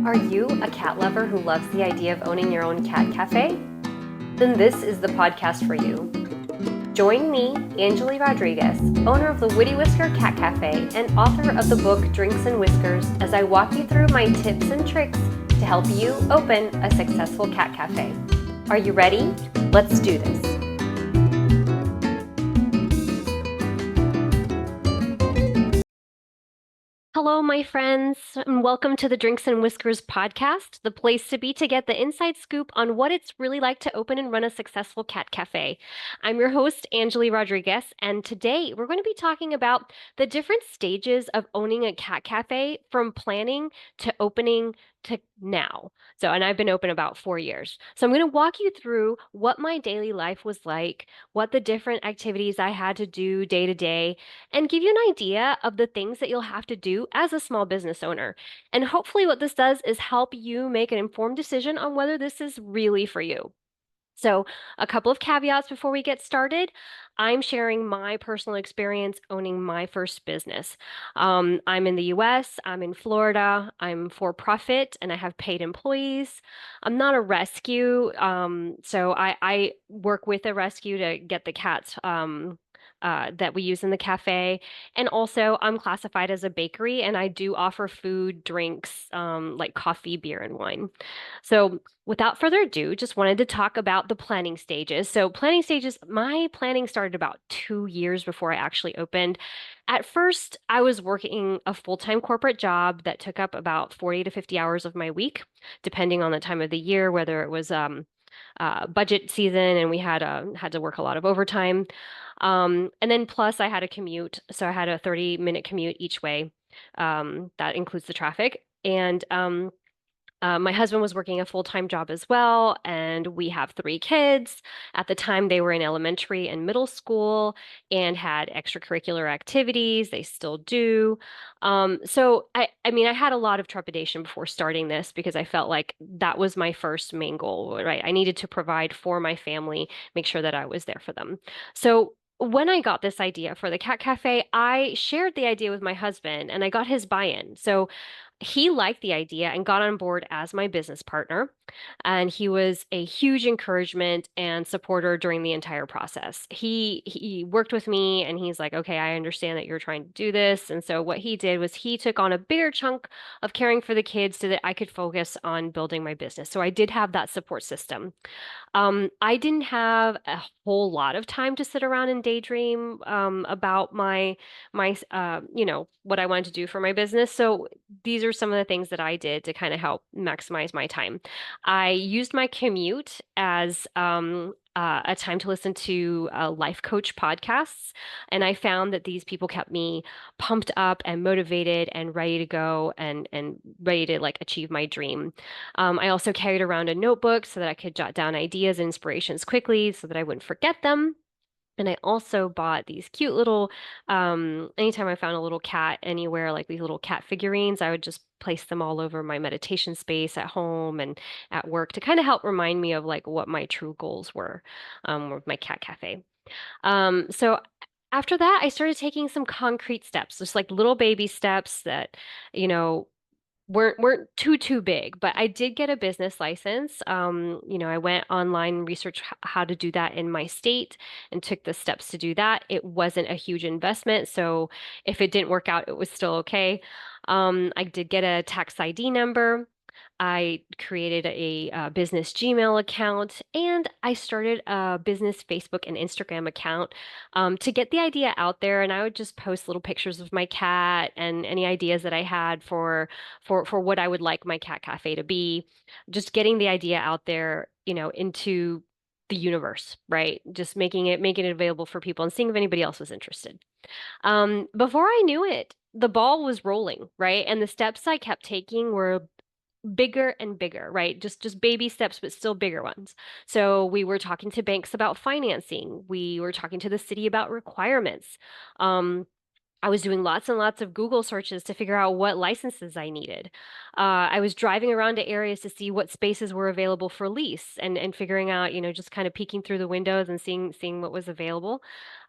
Are you a cat lover who loves the idea of owning your own cat cafe? Then this is the podcast for you. Join me, Angeli Rodriguez, owner of the Witty Whisker Cat Cafe and author of the book Drinks and Whiskers, as I walk you through my tips and tricks to help you open a successful cat cafe. Are you ready? Let's do this. Hello, my friends, and welcome to the Drinks and Whiskers podcast, the place to be to get the inside scoop on what it's really like to open and run a successful cat cafe. I'm your host, Angeli Rodriguez, and today we're going to be talking about the different stages of owning a cat cafe from planning to opening to now. And I've been open about 4 years. So I'm going to walk you through what my daily life was like, what the different activities I had to do day to day, and give you an idea of the things that you'll have to do as a small business owner. And hopefully, what this does is help you make an informed decision on whether this is really for you. So, a couple of caveats before we get started. I'm sharing my personal experience owning my first business. I'm in the US, I'm in Florida, I'm for profit, and I have paid employees. I'm not a rescue, so I work with a rescue to get the cats. That we use in the cafe. And also, I'm classified as a bakery and I do offer food, drinks, like coffee, beer, and wine. So, without further ado, just wanted to talk about the planning stages. So, planning stages, my planning started about 2 years before I actually opened. At first, I was working a full-time corporate job that took up about 40 to 50 hours of my week, depending on the time of the year, whether it was budget season and we had to work a lot of overtime. And then plus I had a commute, so I had a 30-minute commute each way. That includes the traffic. And my husband was working a full-time job as well, and we have three kids. At the time, they were in elementary and middle school and had extracurricular activities. They still do. I mean, I had a lot of trepidation before starting this because I felt like that was my first main goal, right? I needed to provide for my family, make sure that I was there for them. So when I got this idea for the cat cafe, I shared the idea with my husband and I got his buy-in. So he liked the idea and got on board as my business partner. And he was a huge encouragement and supporter during the entire process. He worked with me and he's like, okay, I understand that you're trying to do this. And so what he did was he took on a bigger chunk of caring for the kids so that I could focus on building my business. So I did have that support system. I didn't have a whole lot of time to sit around and daydream about what I wanted to do for my business. So these are some of the things that I did to kind of help maximize my time. I used my commute as a time to listen to life coach podcasts, and I found that these people kept me pumped up and motivated and ready to go and ready to like achieve my dream. I also carried around a notebook so that I could jot down ideas and inspirations quickly so that I wouldn't forget them. And I also bought these cute little, anytime I found a little cat anywhere, like these little cat figurines, I would just place them all over my meditation space at home and at work to kind of help remind me of like what my true goals were with my cat cafe. So after that, I started taking some concrete steps, just like little baby steps that, you know, weren't too big, but I did get a business license. I went online and researched how to do that in my state and took the steps to do that. It wasn't a huge investment, so if it didn't work out, it was still okay. I did get a tax ID number. I created a business Gmail account and I started a business Facebook and Instagram account to get the idea out there. And I would just post little pictures of my cat and any ideas that I had for what I would like my cat cafe to be. Just getting the idea out there, into the universe, right? Just making it available for people and seeing if anybody else was interested. Before I knew it, the ball was rolling, right? And the steps I kept taking were bigger and bigger, right? Just baby steps, but still bigger ones. So we were talking to banks about financing. We were talking to the city about requirements. Um, I was doing lots and lots of Google searches to figure out what licenses I needed. I was driving around to areas to see what spaces were available for lease and figuring out, just kind of peeking through the windows and seeing what was available.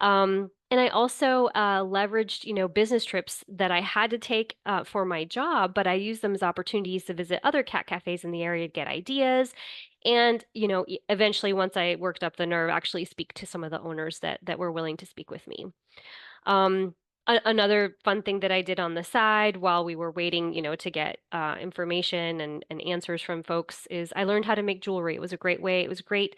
And I also leveraged, business trips that I had to take for my job, but I used them as opportunities to visit other cat cafes in the area to get ideas. And, eventually, once I worked up the nerve, actually speak to some of the owners that were willing to speak with me. Um, Another fun thing that I did on the side while we were waiting, to get information and answers from folks is I learned how to make jewelry. It was a great way. It was a great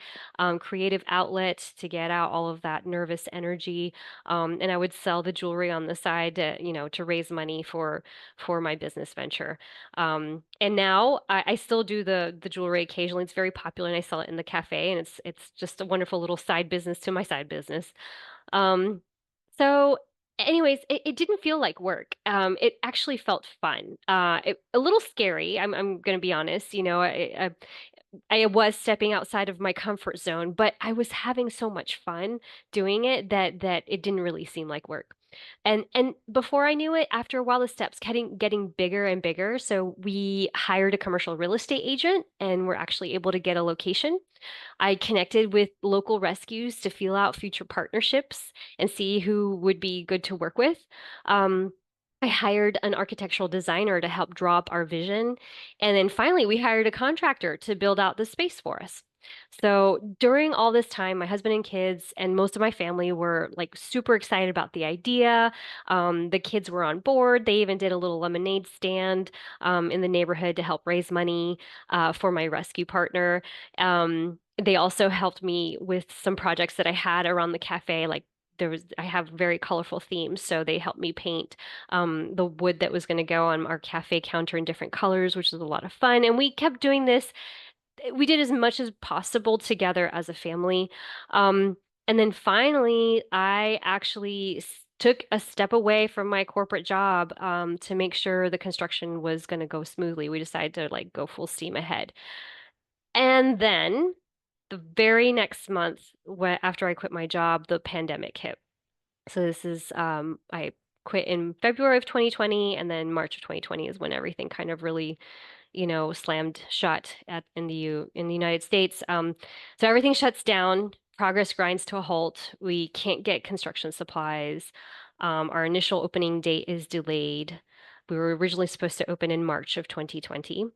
creative outlet to get out all of that nervous energy. And I would sell the jewelry on the side to, to raise money for my business venture. And now I still do the jewelry occasionally. It's very popular, and I sell it in the cafe, and it's just a wonderful little side business to my side business. Um, so anyways, it didn't feel like work. It actually felt fun. A little scary. I'm gonna be honest. I was stepping outside of my comfort zone, but I was having so much fun doing it that it didn't really seem like work. And before I knew it, after a while, the steps getting bigger and bigger. So we hired a commercial real estate agent, and we're actually able to get a location. I connected with local rescues to feel out future partnerships and see who would be good to work with. Um, I hired an architectural designer to help draw up our vision. And then finally, we hired a contractor to build out the space for us. So during all this time, my husband and kids and most of my family were like super excited about the idea. The kids were on board. They even did a little lemonade stand in the neighborhood to help raise money for my rescue partner. They also helped me with some projects that I had around the cafe, like I have very colorful themes, so they helped me paint the wood that was going to go on our cafe counter in different colors, which was a lot of fun. And we kept doing this. We did as much as possible together as a family. And then finally, I actually took a step away from my corporate job to make sure the construction was going to go smoothly. We decided to like go full steam ahead. And then the very next month, after I quit my job, the pandemic hit. So this is I quit in February of 2020, and then March of 2020 is when everything kind of really, slammed shut in the United States. So everything shuts down, progress grinds to a halt. We can't get construction supplies. Our initial opening date is delayed. We were originally supposed to open in March of 2020.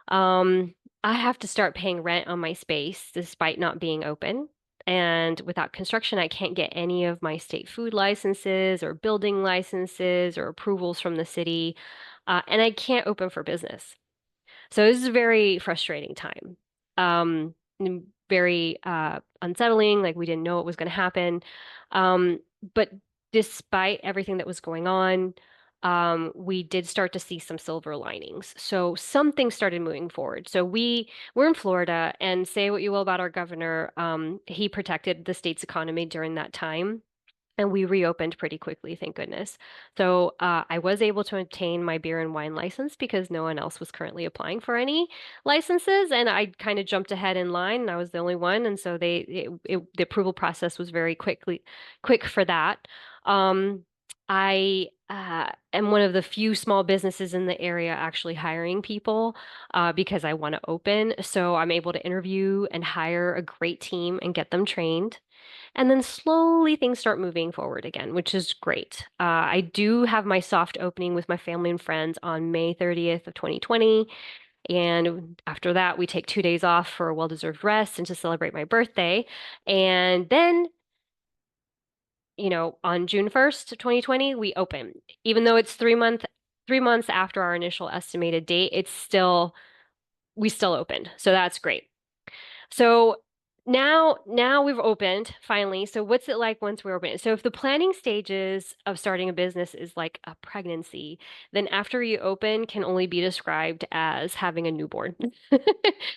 Um, I have to start paying rent on my space despite not being open. And without construction, I can't get any of my state food licenses or building licenses or approvals from the city. And I can't open for business. So this is a very frustrating time. And very unsettling, like we didn't know what was going to happen. Um, but despite everything that was going on, we did start to see some silver linings. So something started moving forward. So we're in Florida, and say what you will about our governor, he protected the state's economy during that time. And we reopened pretty quickly, thank goodness. So I was able to obtain my beer and wine license because no one else was currently applying for any licenses, and I kind of jumped ahead in line, and I was the only one, and so the approval process was very quick for that. I am one of the few small businesses in the area actually hiring people because I want to open. So I'm able to interview and hire a great team and get them trained. And then slowly things start moving forward again, which is great. I do have my soft opening with my family and friends on May 30th of 2020. And after that, we take 2 days off for a well-deserved rest and to celebrate my birthday. And then, on June 1st, 2020, we open. Even though it's 3 months after our initial estimated date, we still opened. So that's great. So now we've opened finally. So what's it like once we're open? So if the planning stages of starting a business is like a pregnancy, then after you open can only be described as having a newborn.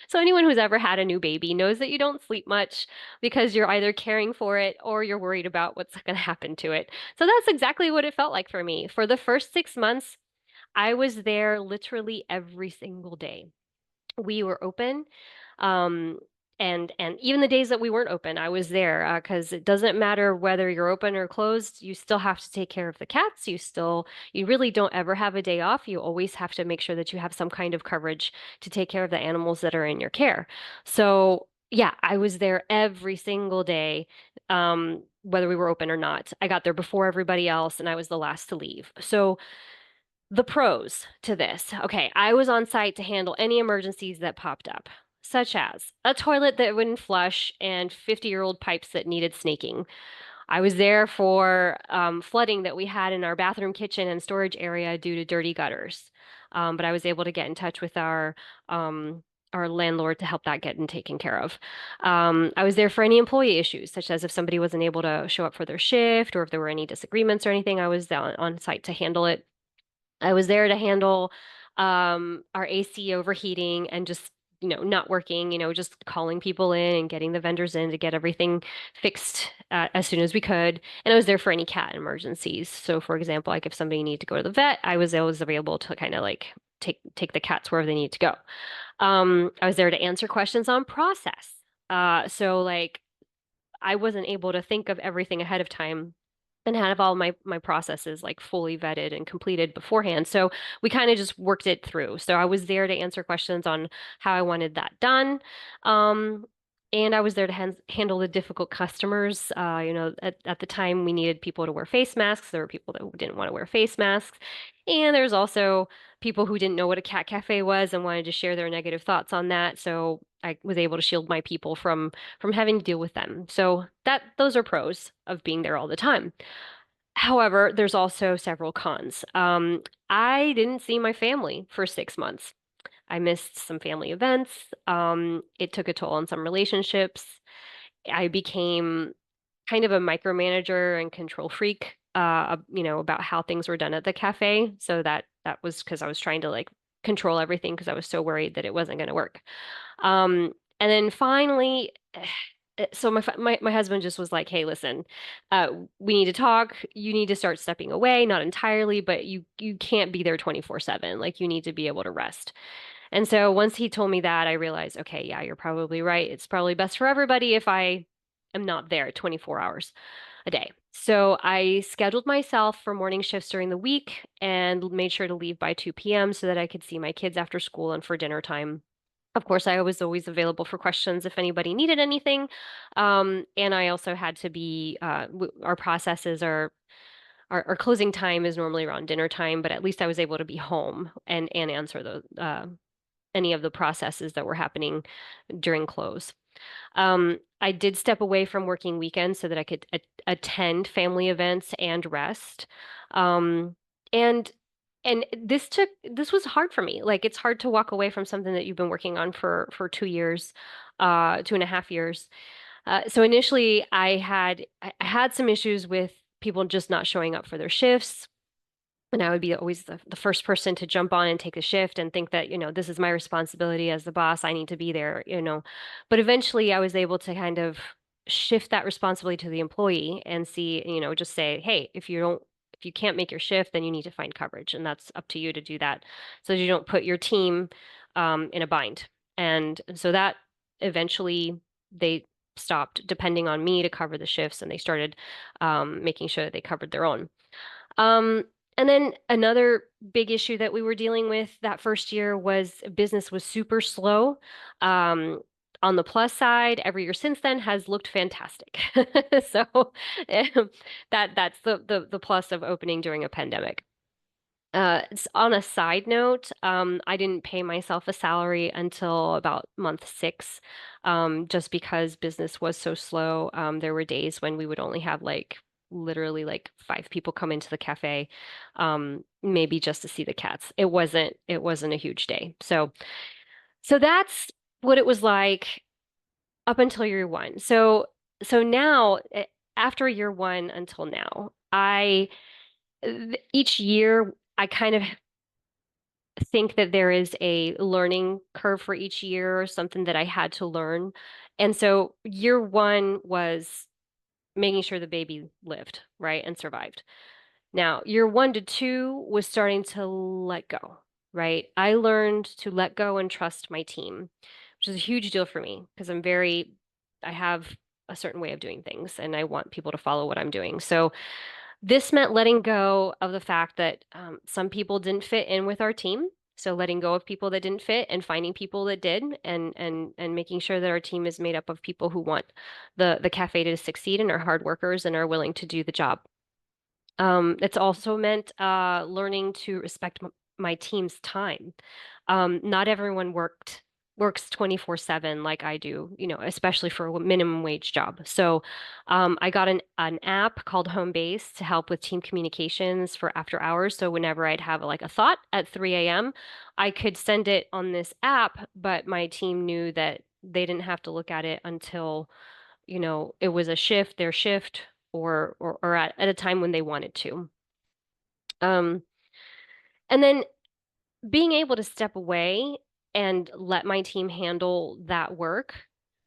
So anyone who's ever had a new baby knows that you don't sleep much because you're either caring for it or you're worried about what's going to happen to it. So that's exactly what it felt like for me. For the first 6 months, I was there literally every single day. We were open. Um, And even the days that we weren't open, I was there because it doesn't matter whether you're open or closed, you still have to take care of the cats. You really don't ever have a day off. You always have to make sure that you have some kind of coverage to take care of the animals that are in your care. So yeah, I was there every single day, whether we were open or not. I got there before everybody else, and I was the last to leave. So the pros to this. Okay, I was on site to handle any emergencies that popped up, such as a toilet that wouldn't flush and 50-year-old pipes that needed snaking. I was there for flooding that we had in our bathroom, kitchen, and storage area due to dirty gutters. But I was able to get in touch with our landlord to help that get taken care of. I was there for any employee issues, such as if somebody wasn't able to show up for their shift or if there were any disagreements or anything, I was on site to handle it. I was there to handle our AC overheating and just, not working, just calling people in and getting the vendors in to get everything fixed as soon as we could. And I was there for any cat emergencies. So, for example, like if somebody needed to go to the vet, I was always available to kind of like take the cats wherever they need to go. I was there to answer questions on process. So like I wasn't able to think of everything ahead of time and have all my processes like fully vetted and completed beforehand. So we kind of just worked it through. So I was there to answer questions on how I wanted that done. Um, and I was there to handle the difficult customers. At the time we needed people to wear face masks. There were people that didn't want to wear face masks. And there's also people who didn't know what a cat cafe was and wanted to share their negative thoughts on that. So I was able to shield my people from having to deal with them. So those are pros of being there all the time. However, there's also several cons. I didn't see my family for 6 months. I missed some family events. It took a toll on some relationships. I became kind of a micromanager and control freak, about how things were done at the cafe. So that was because I was trying to like control everything because I was so worried that it wasn't going to work. And then finally, so my husband just was like, "Hey, listen, uh, we need to talk. You need to start stepping away, not entirely, but you can't be there 24/7. Like you need to be able to rest." And so once he told me that, I realized, okay, yeah, you're probably right. It's probably best for everybody if I am not there 24 hours a day. So I scheduled myself for morning shifts during the week and made sure to leave by 2 p.m. so that I could see my kids after school and for dinner time. Of course, I was always available for questions if anybody needed anything. And I also had to be, our processes are, our closing time is normally around dinner time, but at least I was able to be home and answer any of the processes that were happening during close. I did step away from working weekends so that I could attend family events and rest. Um, and and this was hard for me. Like it's hard to walk away from something that you've been working on for 2 years, 2.5 years. So initially I had some issues with people just not showing up for their shifts. And I would be always the first person to jump on and take a shift and think that, this is my responsibility as the boss. I need to be there. But eventually I was able to kind of shift that responsibility to the employee and see, just say, hey, if you can't make your shift, then you need to find coverage. And that's up to you to do that so that you don't put your team in a bind. And so that eventually they stopped depending on me to cover the shifts and they started making sure that they covered their own. Um, and then another big issue that we were dealing with that first year was business was super slow. Um, on the plus side, every year since then has looked fantastic. So that's the plus of opening during a pandemic. On a side note, I didn't pay myself a salary until about month 6, just because business was so slow. There were days when we would only have like literally like 5 people come into the cafe, maybe just to see the cats. It wasn't a huge day. So that's what it was like up until year one. So now, after year one until now, each year I kind of think that there is a learning curve for each year, something that I had to learn. And so year one was making sure the baby lived, right, and survived. Now, year 1 to 2 was starting to let go, right? I learned to let go and trust my team. which is a huge deal for me because I have a certain way of doing things and I want people to follow what I'm doing. So this meant letting go of the fact that some people didn't fit in with our team. So letting go of people that didn't fit and finding people that did, and making sure that our team is made up of people who want the cafe to succeed and are hard workers and are willing to do the job. It's also meant learning to respect m my team's time. Not everyone works 24/7 like I do, especially for a minimum wage job. So, I got an app called Homebase to help with team communications for after hours. So whenever I'd have like a thought at 3 a.m., I could send it on this app, but my team knew that they didn't have to look at it until it was their shift, or at a time when they wanted to. Um, and then being able to step away and let my team handle that work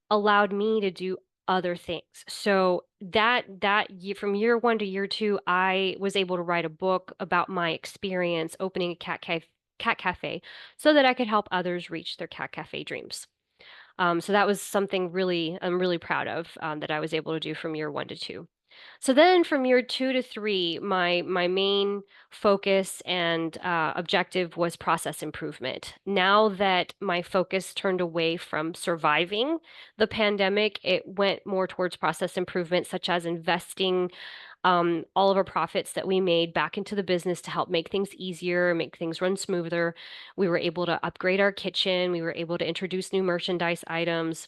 allowed me to do other things. So that year, from year one to year two, I was able to write a book about my experience opening a cat cafe so that I could help others reach their cat cafe dreams. So that was something I'm really proud of, that I was able to do from year one to two. So then from year two to three, my main focus and objective was process improvement. Now that my focus turned away from surviving the pandemic, it went more towards process improvement, such as investing all of our profits that we made back into the business to help make things easier, make things run smoother. We were able to upgrade our kitchen. We were able to introduce new merchandise items.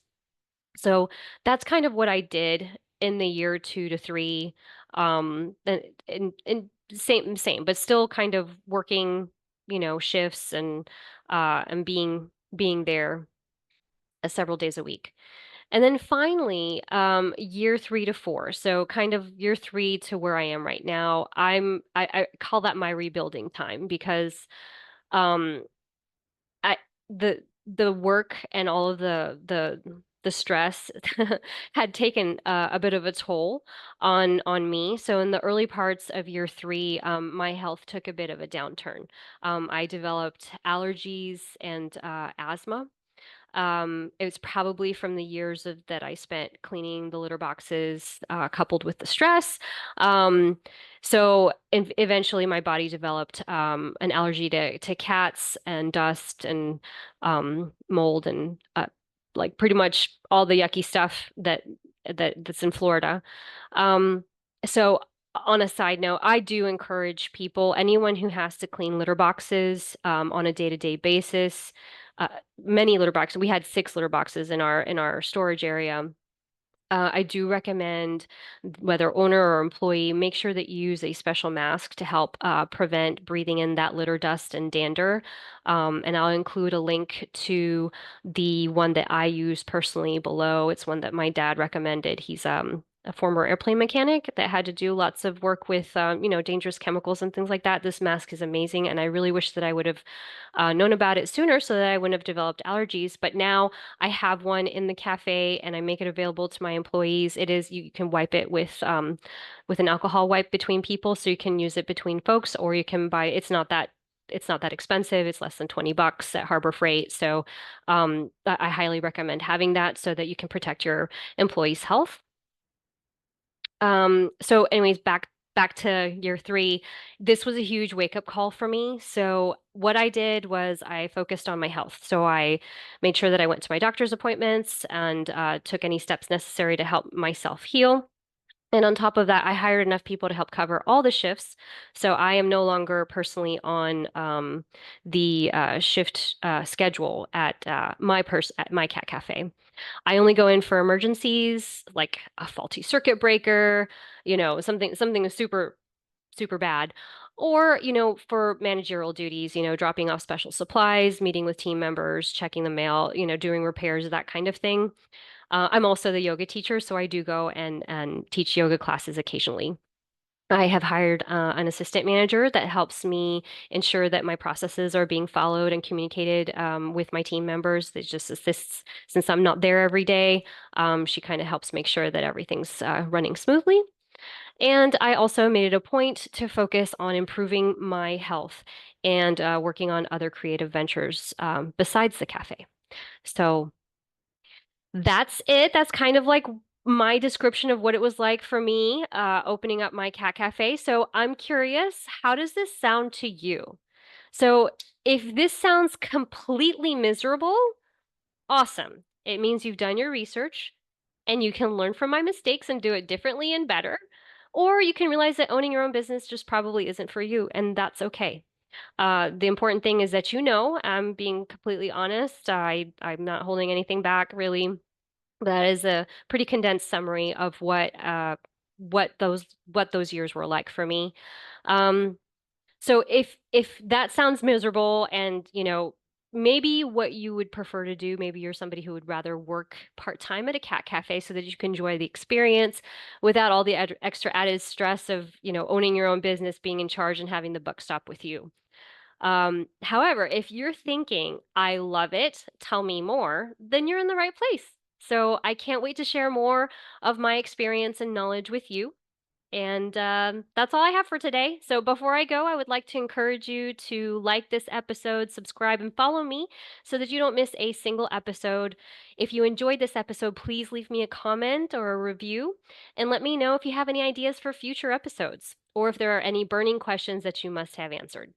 So that's kind of what I did in the year two to three. And same, but still kind of working, shifts and being there several days a week. And then finally, year three to four. So kind of year three to where I am right now. I call that my rebuilding time because um I the work and all of the stress had taken a bit of a toll on me. So in the early parts of year three, my health took a bit of a downturn. I developed allergies and asthma. It was probably from the years of that I spent cleaning the litter boxes, coupled with the stress. Um, so eventually my body developed an allergy to cats and dust and mold and like pretty much all the yucky stuff that's in Florida. Um, so on a side note, I do encourage people, anyone who has to clean litter boxes on a day-to-day basis, uh, many litter boxes. We had 6 litter boxes in our storage area. I do recommend, whether owner or employee, make sure that you use a special mask to help prevent breathing in that litter dust and dander. And I'll include a link to the one that I use personally below. It's one that my dad recommended. He's a former airplane mechanic that had to do lots of work with dangerous chemicals and things like that. This mask is amazing, and I really wish that I would have known about it sooner so that I wouldn't have developed allergies. But now I have one in the cafe and I make it available to my employees. You can wipe it with an alcohol wipe between people, so you can use it between folks, or you can buy it's not that expensive. It's less than $20 at Harbor Freight. So I highly recommend having that so that you can protect your employees' health. So anyways, back to year three. This was a huge wake-up call for me. So what I did was I focused on my health. So I made sure that I went to my doctor's appointments and took any steps necessary to help myself heal. And on top of that, I hired enough people to help cover all the shifts. So I am no longer personally on the shift schedule at my cat cafe. I only go in for emergencies, like a faulty circuit breaker, something super super bad, or for managerial duties, dropping off special supplies, meeting with team members, checking the mail, doing repairs, that kind of thing. I'm also the yoga teacher, so I do go and teach yoga classes occasionally. I have hired an assistant manager that helps me ensure that my processes are being followed and communicated with my team members. That just assists since I'm not there every day. She kind of helps make sure that everything's running smoothly. And I also made it a point to focus on improving my health and working on other creative ventures besides the cafe. So. That's it. That's kind of like my description of what it was like for me opening up my cat cafe. So I'm curious, how does this sound to you? So if this sounds completely miserable, awesome. It means you've done your research and you can learn from my mistakes and do it differently and better. Or you can realize that owning your own business just probably isn't for you, and that's okay. The important thing is that I'm being completely honest. I'm not holding anything back, really. That is a pretty condensed summary of what those years were like for me. Um, so if that sounds miserable and, maybe what you would prefer to do, maybe you're somebody who would rather work part-time at a cat cafe so that you can enjoy the experience without all the extra added stress of, owning your own business, being in charge and having the buck stop with you. However, if you're thinking, I love it, tell me more, then you're in the right place. So I can't wait to share more of my experience and knowledge with you. And that's all I have for today. So before I go, I would like to encourage you to like this episode, subscribe, and follow me so that you don't miss a single episode. If you enjoyed this episode, please leave me a comment or a review and let me know if you have any ideas for future episodes or if there are any burning questions that you must have answered.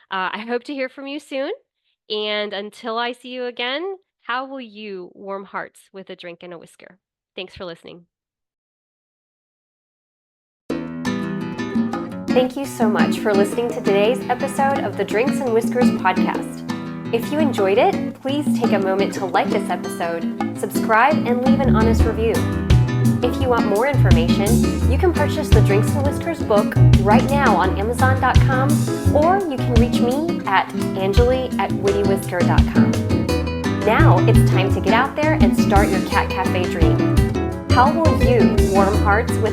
I hope to hear from you soon. And until I see you again, how will you warm hearts with a drink and a whisker? Thanks for listening. Thank you so much for listening to today's episode of the Drinks and Whiskers podcast. If you enjoyed it, please take a moment to like this episode, subscribe, and leave an honest review. If you want more information, you can purchase the Drinks and Whiskers book right now on Amazon.com, or you can reach me at Angeli@wittywhisker.com. Now it's time to get out there and start your cat cafe dream. How will you warm hearts with